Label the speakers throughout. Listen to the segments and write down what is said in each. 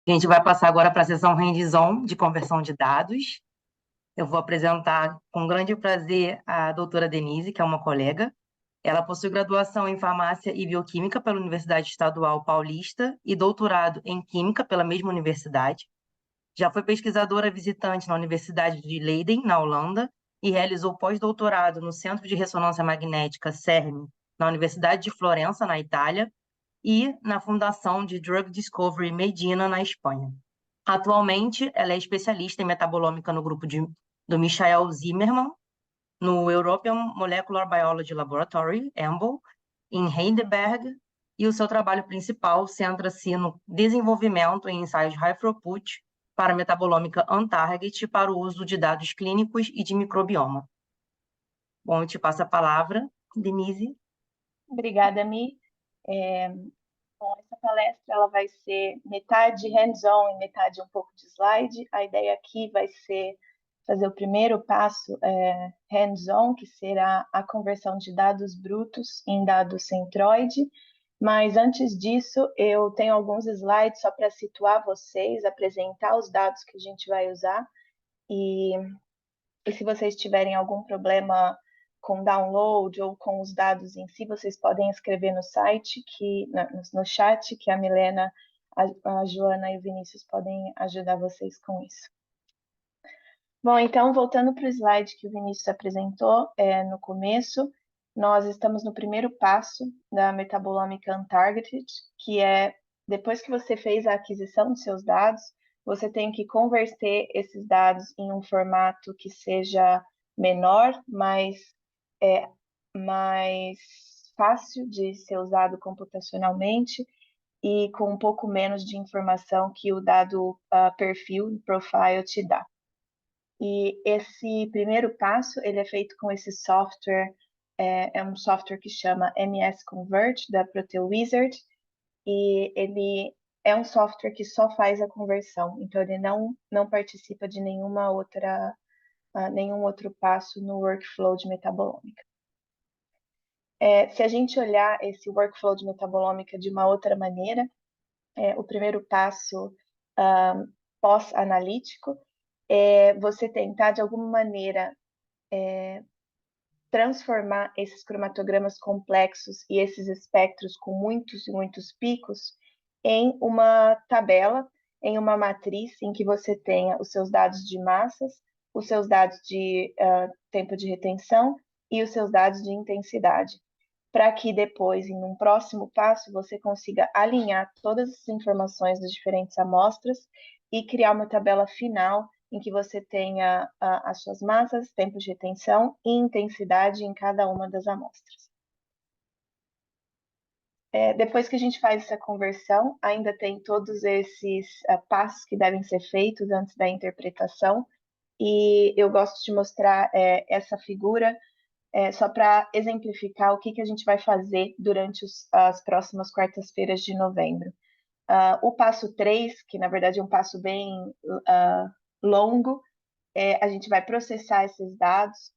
Speaker 1: A gente vai passar agora para a sessão hands-on de conversão de dados. Eu vou apresentar com grande prazer a doutora Denise, que é uma colega. Ela possui graduação em farmácia e bioquímica pela Universidade Estadual Paulista e doutorado em química pela mesma universidade. Já foi pesquisadora visitante na Universidade de Leiden, na Holanda, e realizou pós-doutorado no Centro de Ressonância Magnética CERN, na Universidade de Florença, na Itália, e na Fundação de Drug Discovery Medina, na Espanha. Atualmente, ela é especialista em metabolômica no grupo do Michael Zimmermann, no European Molecular Biology Laboratory, EMBL, em Heidelberg, e o seu trabalho principal centra-se no desenvolvimento em ensaios high throughput para metabolômica on-target para o uso de dados clínicos e de microbioma. Bom, eu te passo a palavra, Denise.
Speaker 2: Obrigada, Mi. Bom, essa palestra ela vai ser metade hands-on e metade um pouco de slide. A ideia aqui vai ser fazer o primeiro passo hands-on, que será a conversão de dados brutos em dados Centroid. Mas antes disso, eu tenho alguns slides só para situar vocês, apresentar os dados que a gente vai usar. E se vocês tiverem algum problema com download ou com os dados em si, vocês podem escrever no site, no chat, que a Milena, a Joana e o Vinícius podem ajudar vocês com isso. Bom, então, voltando para o slide que o Vinícius apresentou no começo, nós estamos no primeiro passo da metabolômica untargeted, que é, depois que você fez a aquisição dos seus dados, você tem que converter esses dados em um formato que seja menor, mais fácil de ser usado computacionalmente e com um pouco menos de informação que o dado perfil, profile, te dá. E esse primeiro passo, ele é feito com esse software, é um software que chama MS Convert, da ProteinWizard, e ele é um software que só faz a conversão, então ele não participa de nenhum outro passo no workflow de metabolômica. Se a gente olhar esse workflow de metabolômica de uma outra maneira, o primeiro passo pós-analítico é você tentar, de alguma maneira, transformar esses cromatogramas complexos e esses espectros com muitos e muitos picos em uma tabela, em uma matriz em que você tenha os seus dados de massas, os seus dados de tempo de retenção e os seus dados de intensidade, para que depois, em um próximo passo, você consiga alinhar todas as informações das diferentes amostras e criar uma tabela final em que você tenha as suas massas, tempos de retenção e intensidade em cada uma das amostras. Depois que a gente faz essa conversão, ainda tem todos esses passos que devem ser feitos antes da interpretação, e eu gosto de mostrar essa figura só para exemplificar o que a gente vai fazer durante as próximas quartas-feiras de novembro. O passo 3, que na verdade é um passo bem longo, a gente vai processar esses dados,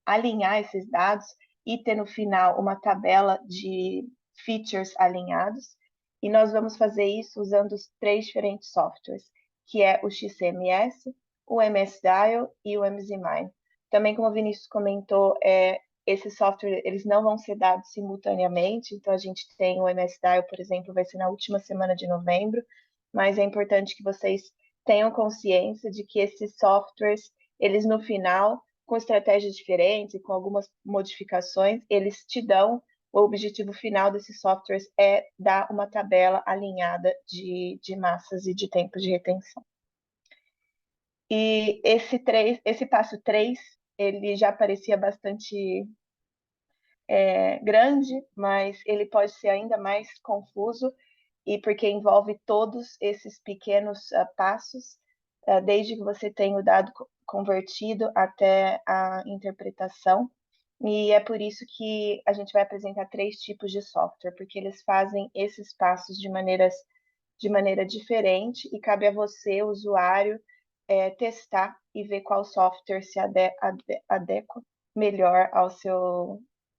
Speaker 2: alinhar esses dados e ter no final uma tabela de features alinhados. E nós vamos fazer isso usando os 3 diferentes softwares, que é o XMS, o MS-DIAL e o MZMine. Também, como o Vinícius comentou, esses softwares eles não vão ser dados simultaneamente, então a gente tem o MS-DIAL, por exemplo, vai ser na última semana de novembro, mas é importante que vocês tenham consciência de que esses softwares, eles no final, com estratégias diferentes e com algumas modificações, eles te dão, o objetivo final desses softwares é dar uma tabela alinhada de massas e de tempo de retenção. E esse passo 3, ele já parecia bastante grande, mas ele pode ser ainda mais confuso, e porque envolve todos esses pequenos passos, desde que você tenha o dado convertido até a interpretação. E é por isso que a gente vai apresentar 3 tipos de software, porque eles fazem esses passos de maneira diferente, e cabe a você, usuário, testar e ver qual software se adequa melhor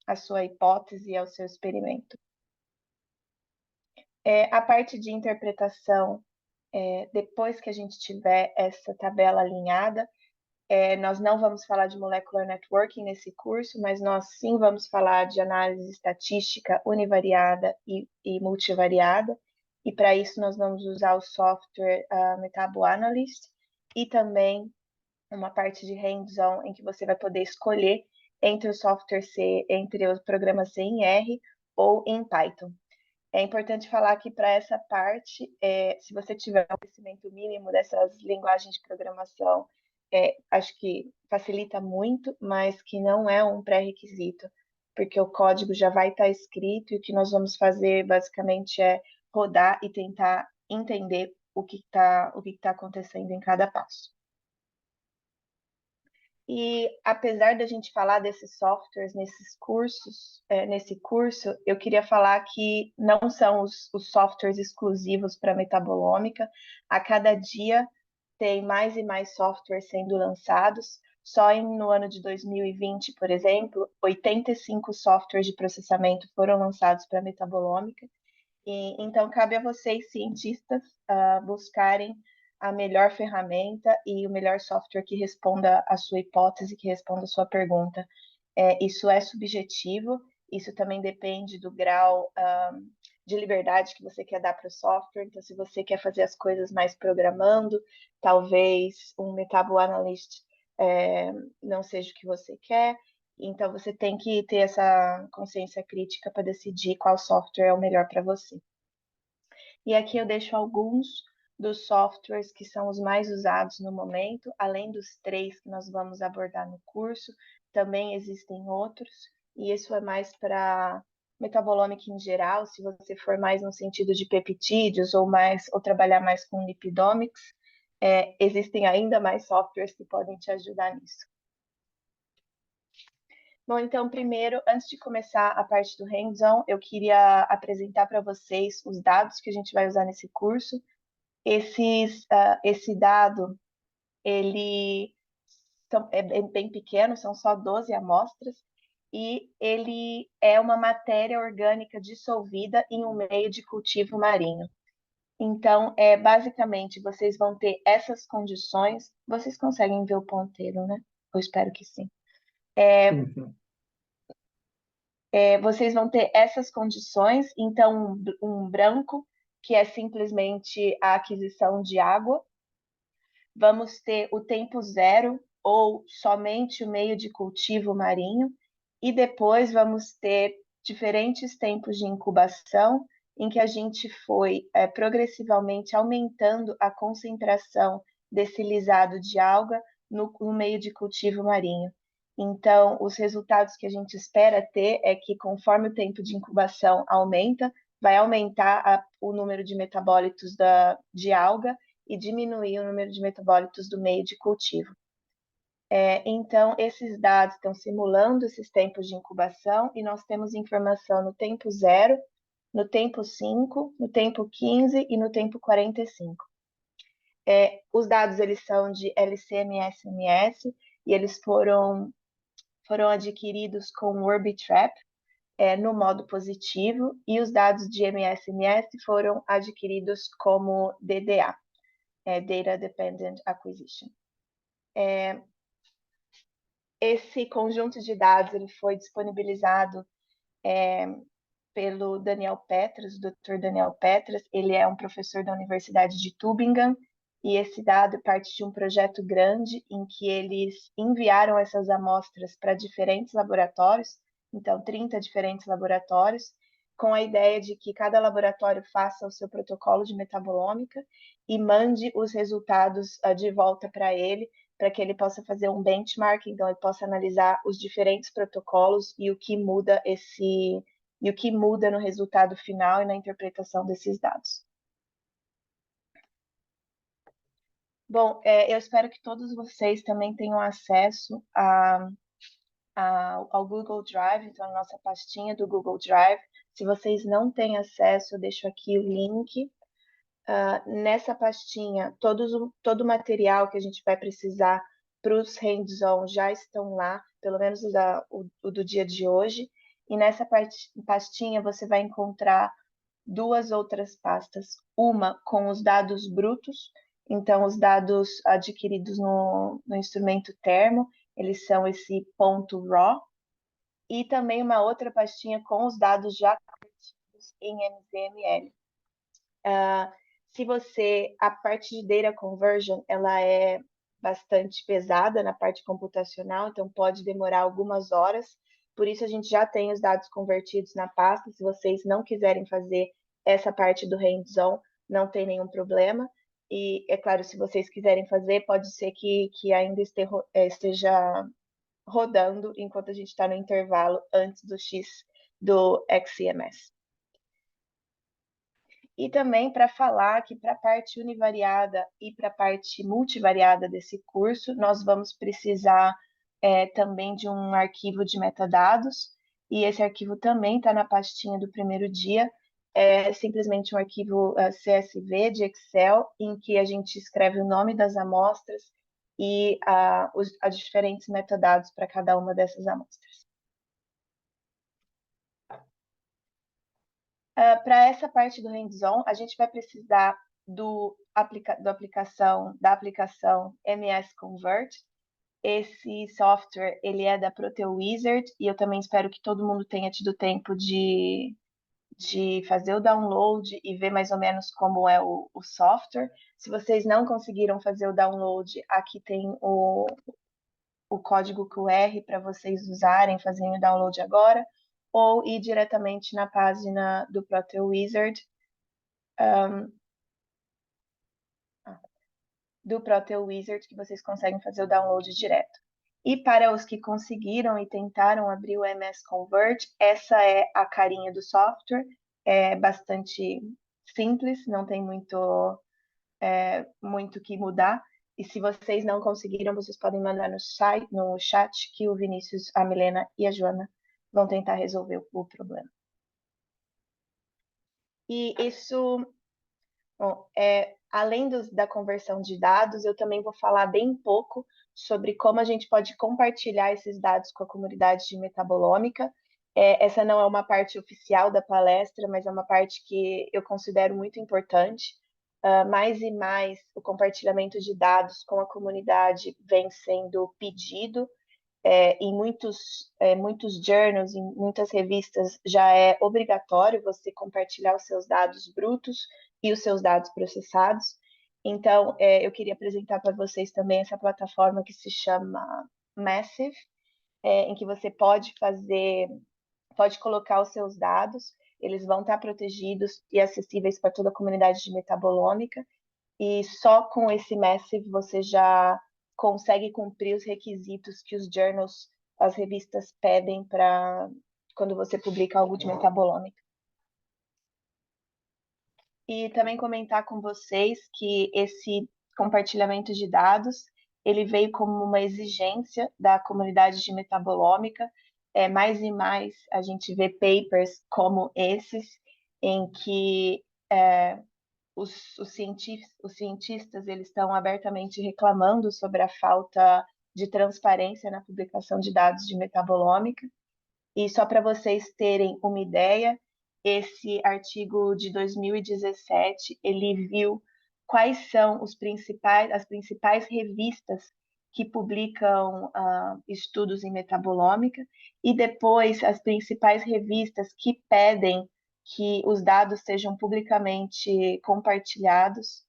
Speaker 2: à sua hipótese e ao seu experimento. A parte de interpretação, depois que a gente tiver essa tabela alinhada, nós não vamos falar de Molecular Networking nesse curso, mas nós sim vamos falar de análise estatística univariada e multivariada, e para isso nós vamos usar o software MetaboAnalyst e também uma parte de hands-on em que você vai poder escolher entre o software C, entre os programas C em R ou em Python. É importante falar que para essa parte, se você tiver um conhecimento mínimo dessas linguagens de programação, acho que facilita muito, mas que não é um pré-requisito, porque o código já vai estar escrito e o que nós vamos fazer basicamente é rodar e tentar entender o que está acontecendo em cada passo. E apesar da gente falar desses softwares nesses cursos, nesse curso, eu queria falar que não são os softwares exclusivos para metabolômica. A cada dia tem mais e mais softwares sendo lançados. Só no ano de 2020, por exemplo, 85 softwares de processamento foram lançados para metabolômica. E, então, cabe a vocês, cientistas, buscarem a melhor ferramenta e o melhor software que responda à sua hipótese, que responda à sua pergunta. Isso é subjetivo, isso também depende do grau de liberdade que você quer dar para o software. Então, se você quer fazer as coisas mais programando, talvez um MetaboAnalyst não seja o que você quer. Então, você tem que ter essa consciência crítica para decidir qual software é o melhor para você. E aqui eu deixo alguns dos softwares que são os mais usados no momento, além dos 3 que nós vamos abordar no curso, também existem outros, e isso é mais para metabolômica em geral, se você for mais no sentido de peptídeos ou trabalhar mais com lipidomics, existem ainda mais softwares que podem te ajudar nisso. Bom, então, primeiro, antes de começar a parte do hands-on, eu queria apresentar para vocês os dados que a gente vai usar nesse curso. Esse dado, ele é bem pequeno, são só 12 amostras, e ele é uma matéria orgânica dissolvida em um meio de cultivo marinho. Então, basicamente, vocês vão ter essas condições. Vocês conseguem ver o ponteiro, né? Eu espero que sim.
Speaker 3: Sim.
Speaker 2: Vocês vão ter essas condições, então um branco, que é simplesmente a aquisição de água. Vamos ter o tempo zero, ou somente o meio de cultivo marinho, e depois vamos ter diferentes tempos de incubação, em que a gente foi progressivamente aumentando a concentração desse lisado de alga no meio de cultivo marinho. Então, os resultados que a gente espera ter é que, conforme o tempo de incubação aumenta, vai aumentar o número de metabólitos de alga e diminuir o número de metabólitos do meio de cultivo. Então, esses dados estão simulando esses tempos de incubação e nós temos informação no tempo 0, no tempo 5, no tempo 15 e no tempo 45. Os dados eles são de LC-MS e eles foram adquiridos com o Orbitrap no modo positivo, e os dados de MS-MS foram adquiridos como DDA, Data Dependent Acquisition. Esse conjunto de dados ele foi disponibilizado pelo Daniel Petras, o Dr. Daniel Petras. Ele é um professor da Universidade de Tübingen, e esse dado parte de um projeto grande em que eles enviaram essas amostras para diferentes laboratórios, então 30 diferentes laboratórios, com a ideia de que cada laboratório faça o seu protocolo de metabolômica e mande os resultados de volta para ele, para que ele possa fazer um benchmark, então ele possa analisar os diferentes protocolos e o que muda no resultado final e na interpretação desses dados. Bom, eu espero que todos vocês também tenham acesso ao Google Drive, então a nossa pastinha do Google Drive. Se vocês não têm acesso, eu deixo aqui o link. Nessa pastinha, todo o material que a gente vai precisar para os hands-on já estão lá, pelo menos o do dia de hoje. E nessa pastinha você vai encontrar duas outras pastas, uma com os dados brutos, então os dados adquiridos no instrumento termo, eles são esse ponto .raw, e também uma outra pastinha com os dados já convertidos em MZML. A parte de Data Conversion, ela é bastante pesada na parte computacional, então pode demorar algumas horas, por isso a gente já tem os dados convertidos na pasta. Se vocês não quiserem fazer essa parte do hands-on, não tem nenhum problema. E, é claro, se vocês quiserem fazer, pode ser que ainda esteja rodando enquanto a gente está no intervalo antes do XCMS. E também para falar que para a parte univariada e para a parte multivariada desse curso, nós vamos precisar também de um arquivo de metadados, e esse arquivo também está na pastinha do primeiro dia. É simplesmente um arquivo CSV de Excel, em que a gente escreve o nome das amostras e os diferentes metadados para cada uma dessas amostras. Para essa parte do hands-on, a gente vai precisar da aplicação MS Convert. Esse software, ele é da ProteoWizard, e eu também espero que todo mundo tenha tido tempo de fazer o download e ver mais ou menos como é o software. Se vocês não conseguiram fazer o download, aqui tem o código QR para vocês usarem, fazerem o download agora, ou ir diretamente na página do ProteoWizard, que vocês conseguem fazer o download direto. E para os que conseguiram e tentaram abrir o MS Convert, essa é a carinha do software, é bastante simples, não tem muito que mudar. E se vocês não conseguiram, vocês podem mandar no chat que o Vinícius, a Milena e a Joana vão tentar resolver o problema. E isso, bom, além da conversão de dados, eu também vou falar bem pouco sobre como a gente pode compartilhar esses dados com a comunidade de metabolômica. Essa não é uma parte oficial da palestra, mas é uma parte que eu considero muito importante. Mais e mais o compartilhamento de dados com a comunidade vem sendo pedido. Em muitos journals, em muitas revistas, já é obrigatório você compartilhar os seus dados brutos e os seus dados processados. Então, eu queria apresentar para vocês também essa plataforma que se chama Massive, em que você pode colocar os seus dados, eles vão estar protegidos e acessíveis para toda a comunidade de metabolômica, e só com esse Massive você já consegue cumprir os requisitos que os journals, as revistas pedem para quando você publica algo de metabolômica. E também comentar com vocês que esse compartilhamento de dados, ele veio como uma exigência da comunidade de metabolômica. Mais e mais a gente vê papers como esses, em que os cientistas eles estão abertamente reclamando sobre a falta de transparência na publicação de dados de metabolômica. E só para vocês terem uma ideia, esse artigo de 2017, ele viu quais são as principais revistas que publicam estudos em metabolômica, e depois as principais revistas que pedem que os dados sejam publicamente compartilhados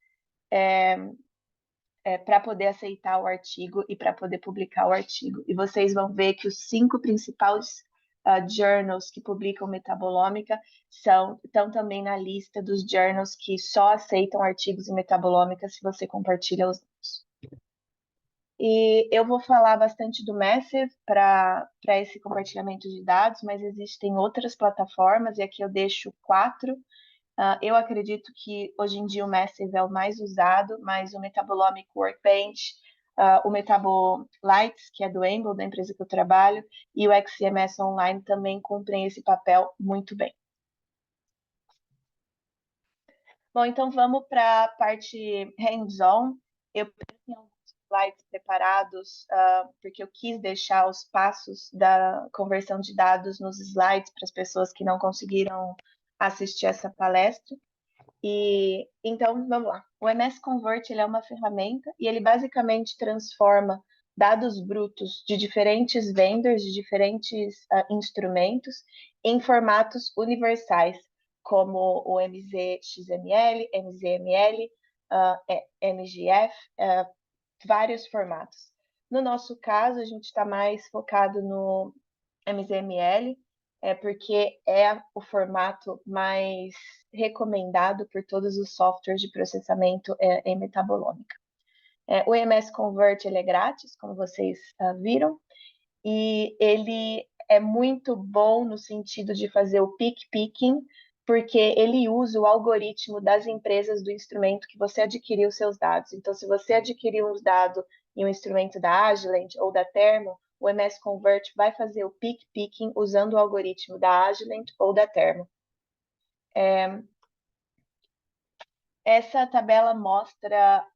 Speaker 2: para poder aceitar o artigo e para poder publicar o artigo. E vocês vão ver que os 5 principais journals que publicam metabolômica estão também na lista dos journals que só aceitam artigos em metabolômica se você compartilha os dados. E eu vou falar bastante do Massive para esse compartilhamento de dados, mas existem outras plataformas, e aqui eu deixo 4. Eu acredito que hoje em dia o Massive é o mais usado, mas o Metabolomic Workbench, o Metabolites, que é do Embl, da empresa que eu trabalho, e o XCMS Online também cumprem esse papel muito bem. Bom, então vamos para a parte hands-on. Eu tenho alguns slides preparados, porque eu quis deixar os passos da conversão de dados nos slides para as pessoas que não conseguiram assistir essa palestra. E então, vamos lá. O MS Convert ele é uma ferramenta e ele basicamente transforma dados brutos de diferentes vendors, de diferentes instrumentos, em formatos universais, como o MZ-XML, MZML, MGF, vários formatos. No nosso caso, a gente está mais focado no MZML, porque é o formato mais recomendado por todos os softwares de processamento em metabolômica. O EMS Convert ele é grátis, como vocês viram, e ele é muito bom no sentido de fazer o pick-picking, porque ele usa o algoritmo das empresas do instrumento que você adquiriu seus dados. Então, se você adquiriu os dados em um instrumento da Agilent ou da Thermo, o MS Convert vai fazer o pick-picking usando o algoritmo da Agilent ou da Thermo. Essa tabela mostra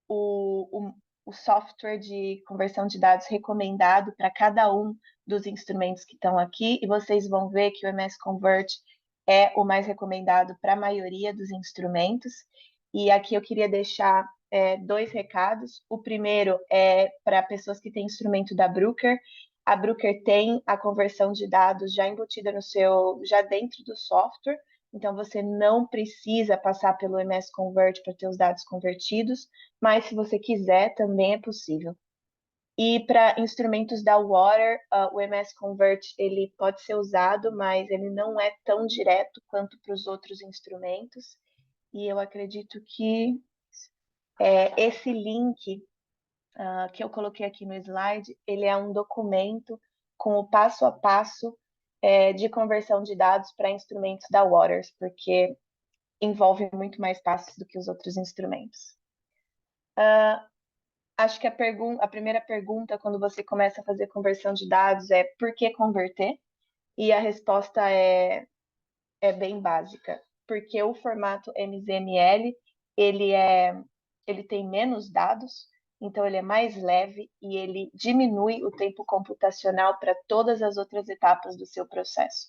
Speaker 2: o software de conversão de dados recomendado para cada um dos instrumentos que estão aqui, e vocês vão ver que o MS Convert é o mais recomendado para a maioria dos instrumentos. E aqui eu queria deixar dois recados. O primeiro é para pessoas que têm instrumento da Bruker. A Bruker tem a conversão de dados já embutida já dentro do software. Então, você não precisa passar pelo MS Convert para ter os dados convertidos, mas se você quiser, também é possível. E para instrumentos da Water, o MS Convert ele pode ser usado, mas ele não é tão direto quanto para os outros instrumentos. E eu acredito que esse link que eu coloquei aqui no slide, ele é um documento com o passo a passo de conversão de dados para instrumentos da Waters, porque envolve muito mais passos do que os outros instrumentos. Acho que a primeira pergunta, quando você começa a fazer conversão de dados, é por que converter? E a resposta é bem básica. Porque o formato MZML, ele tem menos dados, então ele é mais leve e ele diminui o tempo computacional para todas as outras etapas do seu processo.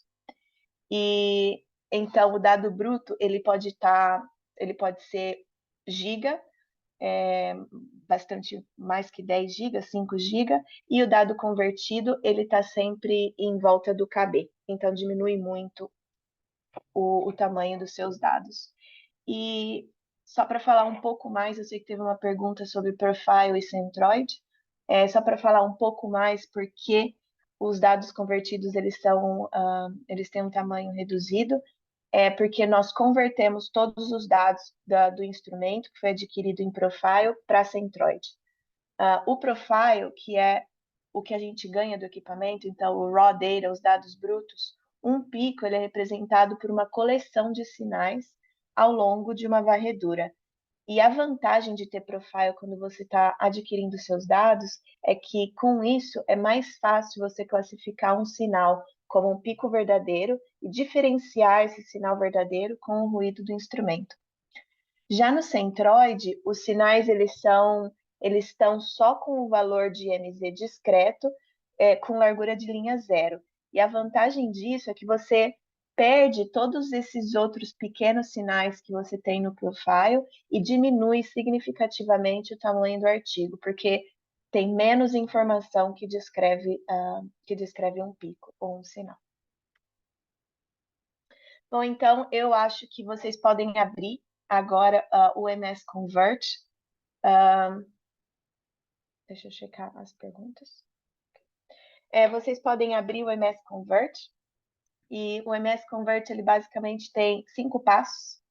Speaker 2: E então o dado bruto, ele pode ser giga, bastante mais que 10 GB, 5 GB, e o dado convertido, ele está sempre em volta do KB, então diminui muito o tamanho dos seus dados. E só para falar um pouco mais, eu sei que teve uma pergunta sobre Profile e Centroid, só para falar um pouco mais porque os dados convertidos, eles têm um tamanho reduzido, porque nós convertemos todos os dados do instrumento que foi adquirido em Profile para Centroid. O Profile, que é o que a gente ganha do equipamento, então o raw data, os dados brutos, um pico ele é representado por uma coleção de sinais ao longo de uma varredura. E a vantagem de ter Profile quando você está adquirindo seus dados é que, com isso, é mais fácil você classificar um sinal como um pico verdadeiro e diferenciar esse sinal verdadeiro com o ruído do instrumento. Já no Centroid, os sinais eles estão só com o valor de MZ discreto, com largura de linha zero. E a vantagem disso é que você perde todos esses outros pequenos sinais que você tem no profile e diminui significativamente o tamanho do artigo, porque tem menos informação que descreve um pico ou um sinal. Bom, então eu acho que vocês podem abrir agora o MS Convert. Deixa eu checar as perguntas. Vocês podem abrir o MS Convert. E o MS Convert, ele basicamente tem 5 passos.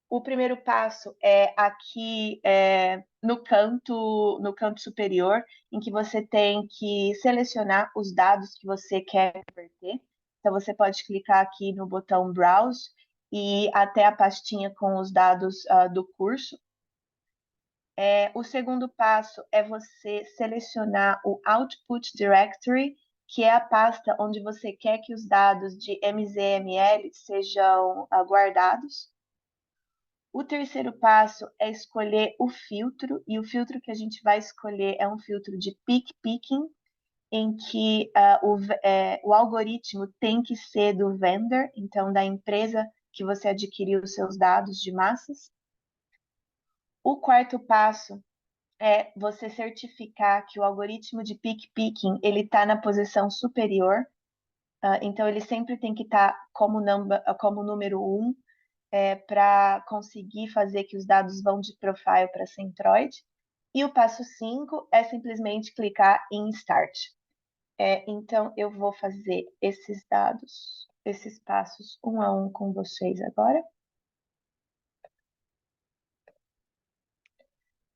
Speaker 2: O primeiro passo é aqui no canto superior, em que você tem que selecionar os dados que você quer converter. Então, você pode clicar aqui no botão Browse e ir até a pastinha com os dados do curso. O segundo passo é você selecionar o Output Directory, que é a pasta onde você quer que os dados de MZML sejam guardados. O terceiro passo é escolher o filtro, e o filtro que a gente vai escolher é um filtro de pick picking. em que o algoritmo tem que ser do vendor, então da empresa que você adquiriu os seus dados de massas. O quarto passo é você certificar que o algoritmo de peak picking ele está na posição superior, então ele sempre tem que estar como número 1 para conseguir fazer que os dados vão de profile para centroid. E o passo 5 é simplesmente clicar em Start. Então, eu vou fazer esses passos um a um com vocês agora.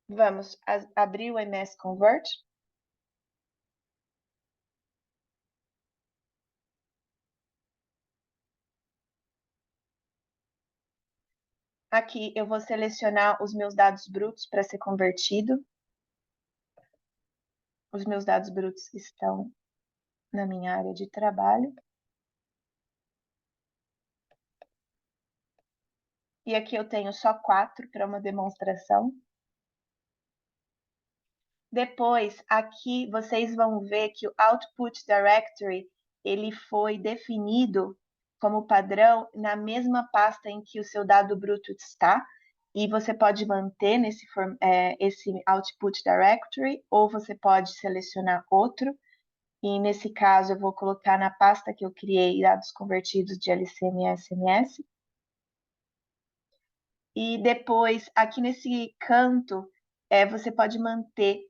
Speaker 2: Vamos abrir o MS Convert. Aqui eu vou selecionar os meus dados brutos para ser convertido. Os meus dados brutos estão na minha área de trabalho. E aqui eu tenho só 4 para uma demonstração. Depois, aqui vocês vão ver que o Output Directory ele foi definido como padrão na mesma pasta em que o seu dado bruto está, e você pode manter esse Output Directory, ou você pode selecionar outro, e nesse caso eu vou colocar na pasta que eu criei dados convertidos de LCM a SMS. E depois, aqui nesse canto, você pode manter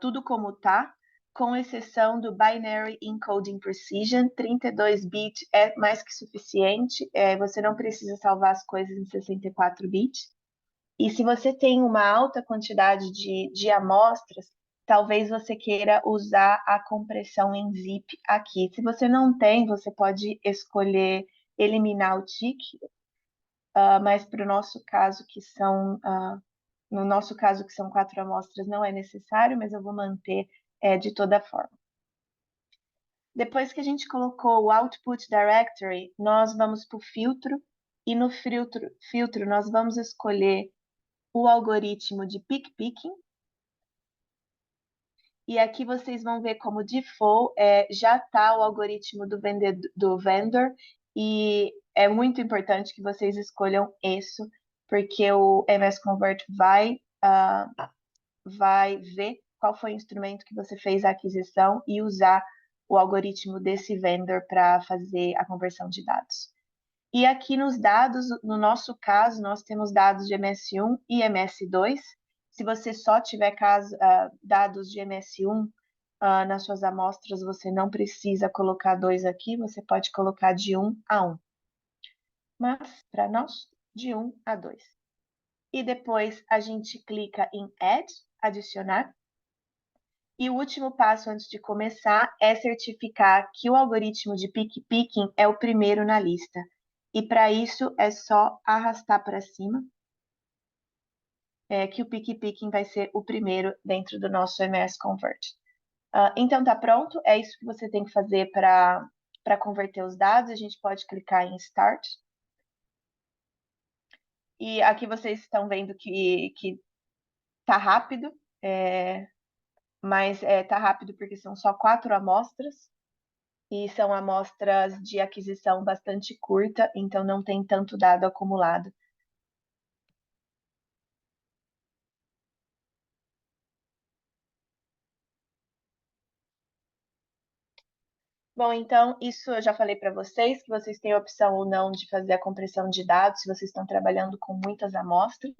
Speaker 2: tudo como está, com exceção do Binary Encoding Precision, 32-bit é mais que suficiente, você não precisa salvar as coisas em 64 bits. E se você tem uma alta quantidade de amostras, talvez você queira usar a compressão em zip aqui. Se você não tem, você pode escolher eliminar o tick, mas para o nosso caso, no nosso caso, que são 4 amostras, não é necessário, mas eu vou manter de toda forma. Depois que a gente colocou o Output Directory, nós vamos para o filtro, e no filtro nós vamos escolher o algoritmo de peak picking. E aqui vocês vão ver como default já está o algoritmo do vendor, e é muito importante que vocês escolham isso, porque o MS Convert vai ver qual foi o instrumento que você fez a aquisição e usar o algoritmo desse vendor para fazer a conversão de dados. E aqui nos dados, no nosso caso, nós temos dados de MS1 e MS2. Se você só tiver dados de MS1 nas suas amostras, você não precisa colocar 2 aqui, você pode colocar de 1 a 1. Mas, para nós, de 1 a 2. E depois a gente clica em Add, adicionar. E o último passo antes de começar é certificar que o algoritmo de peak picking é o primeiro na lista. E para isso é só arrastar para cima, que o peak picking vai ser o primeiro dentro do nosso MS Convert. Então tá pronto, é isso que você tem que fazer para converter os dados. A gente pode clicar em Start. E aqui vocês estão vendo que tá rápido, mas tá rápido porque são só 4 amostras, e são amostras de aquisição bastante curta, então não tem tanto dado acumulado. Bom, então, isso eu já falei para vocês, que vocês têm a opção ou não de fazer a compressão de dados, se vocês estão trabalhando com muitas amostras,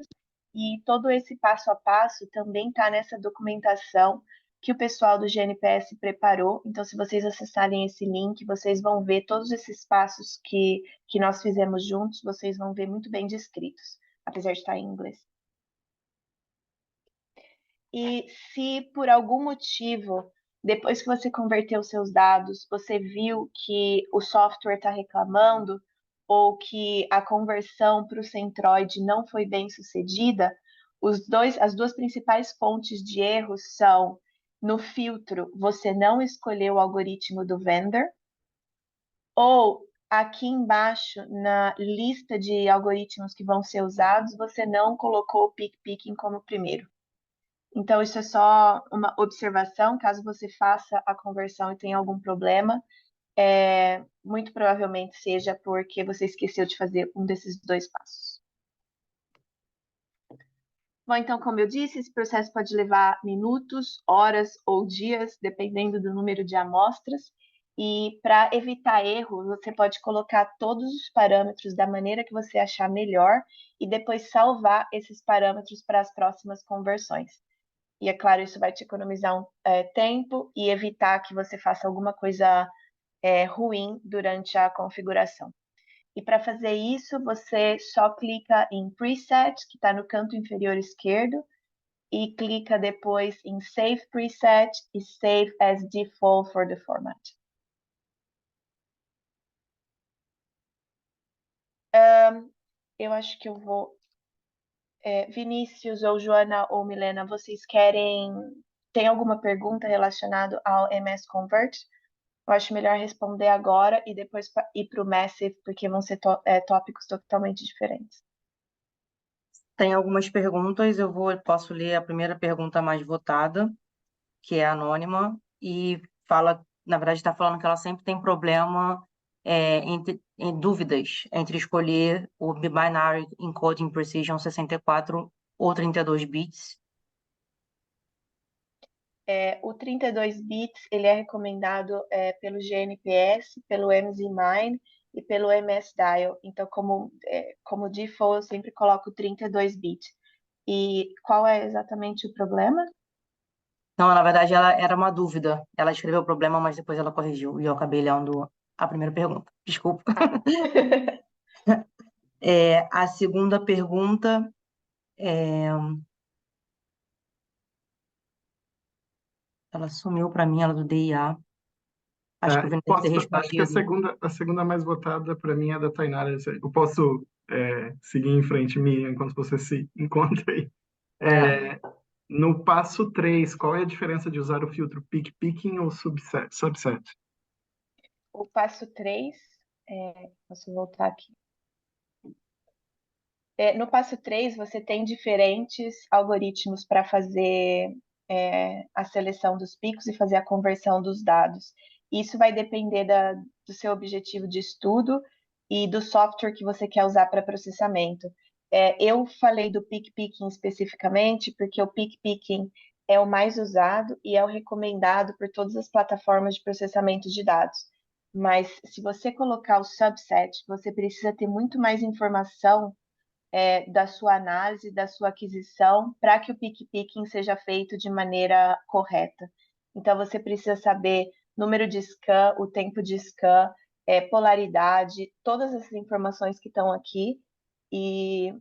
Speaker 2: e todo esse passo a passo também está nessa documentação que o pessoal do GNPS preparou. Então, se vocês acessarem esse link, vocês vão ver todos esses passos que nós fizemos juntos, vocês vão ver muito bem descritos, apesar de estar em inglês. E se por algum motivo, depois que você converteu seus dados, você viu que o software está reclamando ou que a conversão para o Centroid não foi bem sucedida, as duas principais fontes de erros são: no filtro, você não escolheu o algoritmo do vendor, ou aqui embaixo, na lista de algoritmos que vão ser usados, você não colocou o peak picking como primeiro. Então, isso é só uma observação, caso você faça a conversão e tenha algum problema, muito provavelmente seja porque você esqueceu de fazer um desses dois passos. Bom, então, como eu disse, esse processo pode levar minutos, horas ou dias, dependendo do número de amostras. E para evitar erro, você pode colocar todos os parâmetros da maneira que você achar melhor e depois salvar esses parâmetros para as próximas conversões. E é claro, isso vai te economizar tempo e evitar que você faça alguma coisa ruim durante a configuração. E para fazer isso, você só clica em Preset, que está no canto inferior esquerdo, e clica depois em Save Preset e Save as Default for the format. Eu acho que eu vou... Vinícius ou Joana ou Milena, vocês querem... Tem alguma pergunta relacionada ao MS Convert? Eu acho melhor responder agora e depois ir para o Massive, porque vão ser tópicos totalmente diferentes.
Speaker 1: Tem algumas perguntas, posso ler a primeira pergunta mais votada, que é anônima, e fala, na verdade, está falando que ela sempre tem problema em dúvidas entre escolher o Binary Encoding Precision 64 ou 32 bits.
Speaker 2: O 32 bits ele é recomendado pelo GNPS, pelo MZMine e pelo MS-DIAL. Então, como default, eu sempre coloco 32 bits. E qual é exatamente o problema?
Speaker 1: Não, na verdade, ela era uma dúvida. Ela escreveu o problema, mas depois ela corrigiu. E eu acabei lendo a primeira pergunta. Desculpa. A segunda pergunta ela sumiu para mim, ela do DIA. Acho que o Vini deve ter
Speaker 3: Acho que
Speaker 1: respondido.
Speaker 3: a segunda mais votada para mim é a da Tainara. Eu posso seguir em frente, Miriam, enquanto você se encontra aí. No passo 3, qual é a diferença de usar o filtro Peak-Picking ou Subset?
Speaker 2: O passo 3, posso voltar aqui. No passo 3, você tem diferentes algoritmos para fazer a seleção dos picos e fazer a conversão dos dados. Isso vai depender do seu objetivo de estudo e do software que você quer usar para processamento. Eu falei do Peak Picking especificamente porque o Peak Picking é o mais usado e é o recomendado por todas as plataformas de processamento de dados. Mas se você colocar o subset, você precisa ter muito mais informação da sua análise, da sua aquisição, para que o pick picking seja feito de maneira correta. Então, você precisa saber número de scan, o tempo de scan, polaridade, todas essas informações que estão aqui. E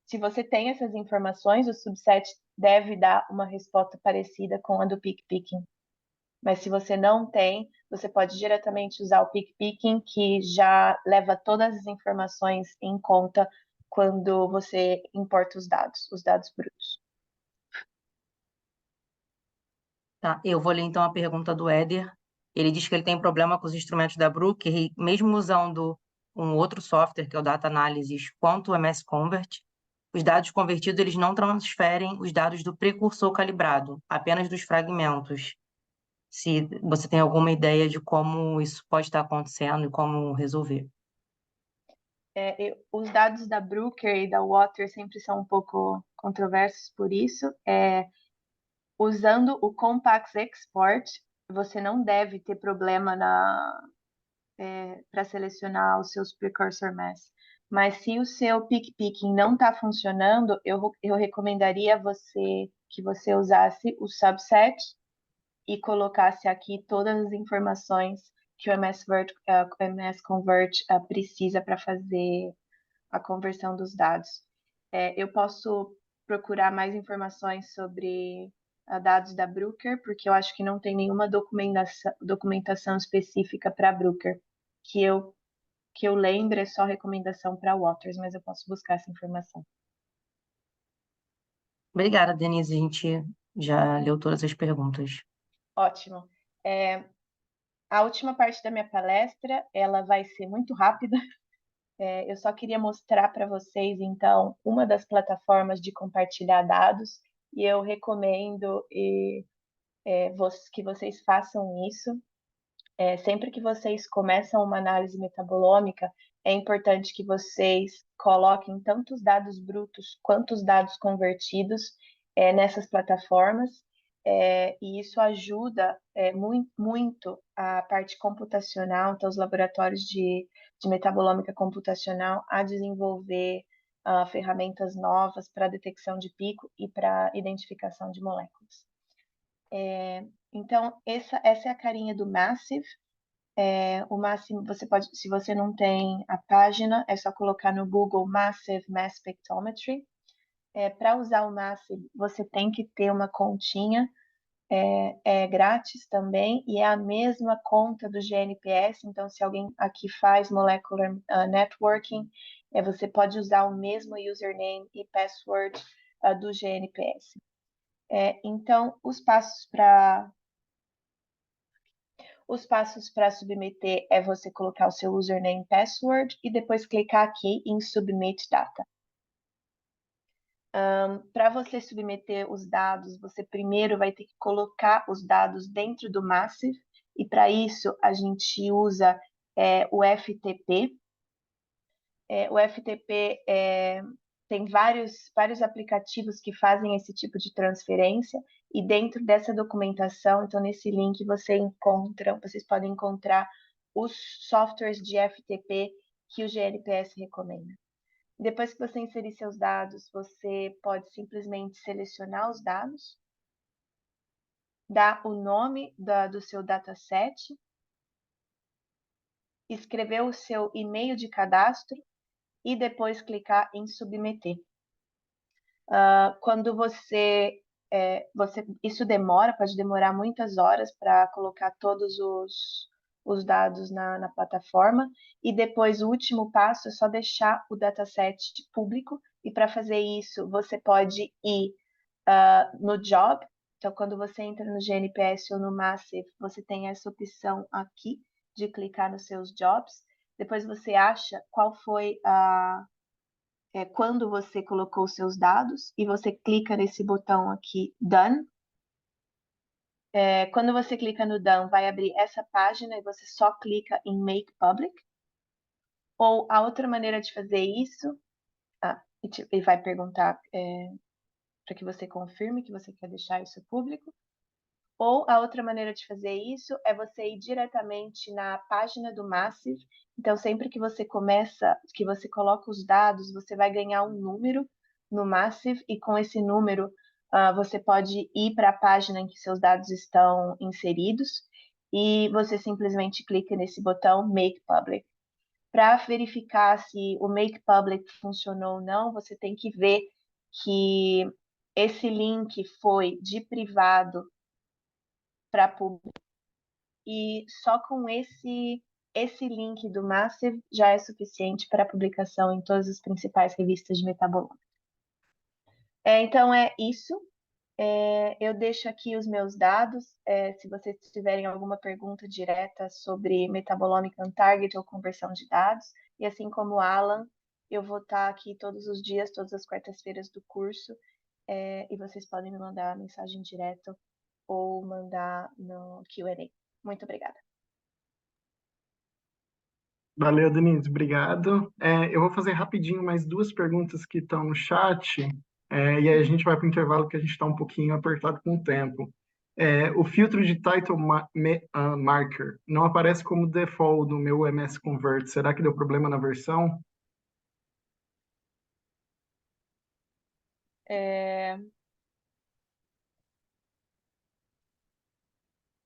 Speaker 2: se você tem essas informações, o subset deve dar uma resposta parecida com a do pick picking. Mas se você não tem, você pode diretamente usar o pick picking, que já leva todas as informações em conta quando você importa os dados brutos.
Speaker 1: Tá, eu vou ler então a pergunta do Éder. Ele diz que ele tem problema com os instrumentos da Brooker, e mesmo usando um outro software, que é o Data Analysis, quanto o MS Convert, os dados convertidos eles não transferem os dados do precursor calibrado, apenas dos fragmentos. Se você tem alguma ideia de como isso pode estar acontecendo e como resolver.
Speaker 2: Os dados da Brooker e da Water sempre são um pouco controversos por isso. Usando o Compax Export, você não deve ter problema para selecionar os seus precursor mass. Mas se o seu pick picking não está funcionando, eu recomendaria que você usasse o subset e colocasse aqui todas as informações que o MS Convert precisa para fazer a conversão dos dados. Eu posso procurar mais informações sobre dados da Brooker, porque eu acho que não tem nenhuma documentação específica para a Brooker. Que eu lembre é só recomendação para Waters, mas eu posso buscar essa informação.
Speaker 1: Obrigada, Denise. A gente já leu todas as perguntas.
Speaker 2: Ótimo. A última parte da minha palestra, ela vai ser muito rápida. Eu só queria mostrar para vocês, então, uma das plataformas de compartilhar dados, e eu recomendo que vocês façam isso. Sempre que vocês começam uma análise metabolômica, é importante que vocês coloquem tanto os dados brutos quanto os dados convertidos nessas plataformas, e isso ajuda muito a parte computacional, então os laboratórios de metabolômica computacional a desenvolver ferramentas novas para detecção de pico e para identificação de moléculas. Então, essa é a carinha do Massive. O Massive, você pode, se você não tem a página, é só colocar no Google Massive Mass Spectrometry. Para usar o Massive, você tem que ter uma continha, é grátis também, e é a mesma conta do GNPS. Então, se alguém aqui faz Molecular Networking, você pode usar o mesmo username e password do GNPS. Então, os passos para submeter é você colocar o seu username e password e depois clicar aqui em Submit Data. Para você submeter os dados, você primeiro vai ter que colocar os dados dentro do Massive, e para isso a gente usa o FTP. O FTP tem vários aplicativos que fazem esse tipo de transferência, e dentro dessa documentação, então nesse link vocês podem encontrar os softwares de FTP que o GNPS recomenda. Depois que você inserir seus dados, você pode simplesmente selecionar os dados, dar o nome do seu dataset, escrever o seu e-mail de cadastro e depois clicar em submeter. Quando isso pode demorar muitas horas para colocar todos os dados na plataforma, e depois o último passo é só deixar o dataset público, e para fazer isso você pode ir no Job. Então, quando você entra no GNPS ou no Massive, você tem essa opção aqui de clicar nos seus Jobs. Depois você acha qual foi quando você colocou os seus dados, e você clica nesse botão aqui, Done. Quando você clica no Done, vai abrir essa página e você só clica em Make Public. Ou a outra maneira de fazer isso, e vai perguntar para que você confirme que você quer deixar isso público. Ou a outra maneira de fazer isso é você ir diretamente na página do Massive. Então, sempre que você coloca os dados, você vai ganhar um número no Massive, e com esse número você pode ir para a página em que seus dados estão inseridos, e você simplesmente clica nesse botão Make Public. Para verificar se o Make Public funcionou ou não, você tem que ver que esse link foi de privado para público, e só com esse link do Massive já é suficiente para publicação em todas as principais revistas de metabolômica. Então é isso. Eu deixo aqui os meus dados. Se vocês tiverem alguma pergunta direta sobre metabolômica on target ou conversão de dados, e assim como o Alan, eu vou estar aqui todos os dias, todas as quartas-feiras do curso, e vocês podem me mandar mensagem direta ou mandar no Q&A. Muito obrigada.
Speaker 3: Valeu, Denise, obrigado. Eu vou fazer rapidinho mais duas perguntas que estão no chat, e aí a gente vai para o intervalo, que a gente está um pouquinho apertado com o tempo. O filtro de Title Marker não aparece como default no meu MS Convert. Será que deu problema na versão?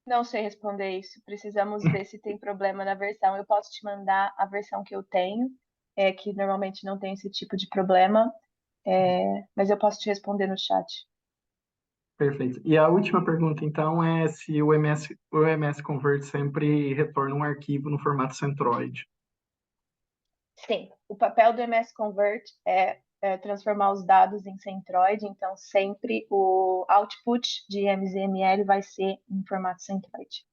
Speaker 2: Não sei responder isso. Precisamos ver se tem problema na versão. Eu posso te mandar a versão que eu tenho, que normalmente não tem esse tipo de problema, mas eu posso te responder no chat.
Speaker 3: Perfeito. E a última pergunta, então, é se o MS Convert sempre retorna um arquivo no formato Centroid.
Speaker 2: Sim, o papel do MS Convert é transformar os dados em Centroid, então sempre o output de MZML vai ser em formato Centroid.